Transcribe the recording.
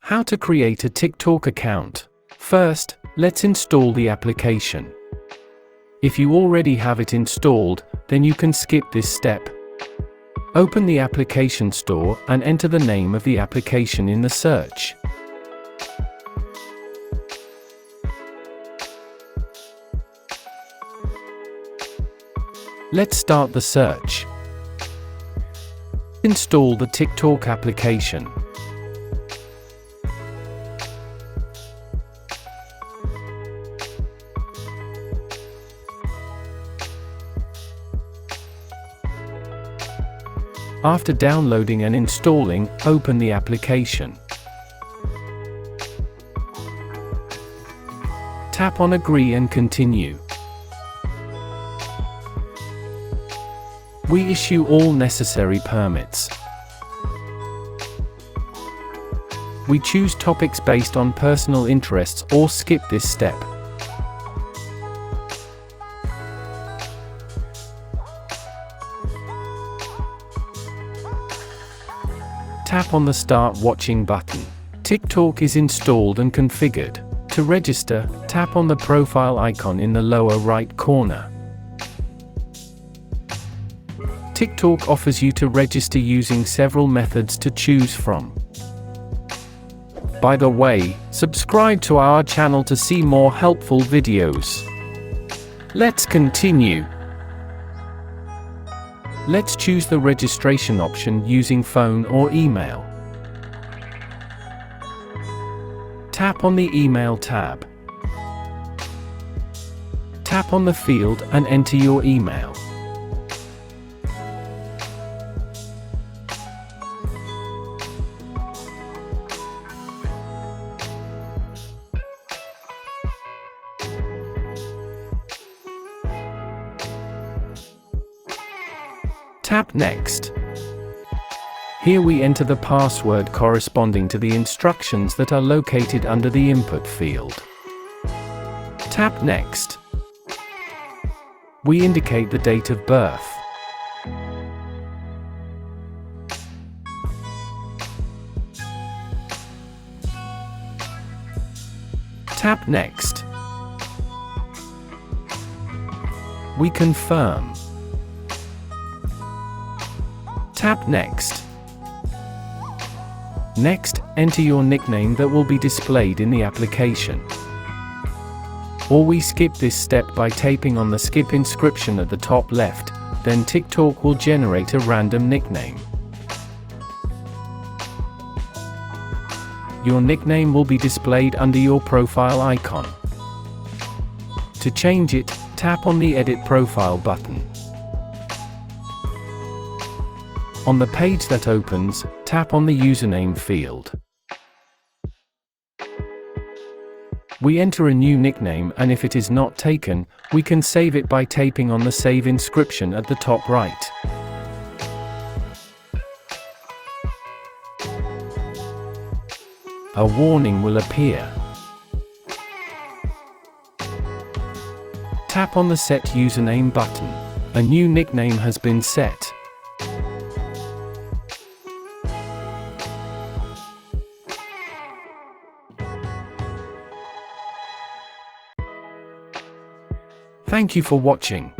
How to create a TikTok account. First, let's install the application. If you already have it installed, then you can skip this step. Open the application store and enter the name of the application in the search. Let's start the search. Install the TikTok application. After downloading and installing, open the application. Tap on Agree and Continue. We issue all necessary permits. We choose topics based on personal interests or skip this step. Tap on the Start Watching button. TikTok is installed and configured. To register, tap on the profile icon in the lower right corner. TikTok offers you to register using several methods to choose from. By the way, subscribe to our channel to see more helpful videos. Let's continue. Let's choose the registration option using phone or email. Tap on the Email tab. Tap on the field and enter your email. Tap Next. Here we enter the password corresponding to the instructions that are located under the input field. Tap Next. We indicate the date of birth. Tap Next. We confirm. Tap Next. Next, enter your nickname that will be displayed in the application. Or we skip this step by tapping on the skip inscription at the top left, then TikTok will generate a random nickname. Your nickname will be displayed under your profile icon. To change it, tap on the Edit Profile button. On the page that opens, tap on the username field. We enter a new nickname, and if it is not taken, we can save it by tapping on the Save inscription at the top right. A warning will appear. Tap on the Set Username button. A new nickname has been set. Thank you for watching.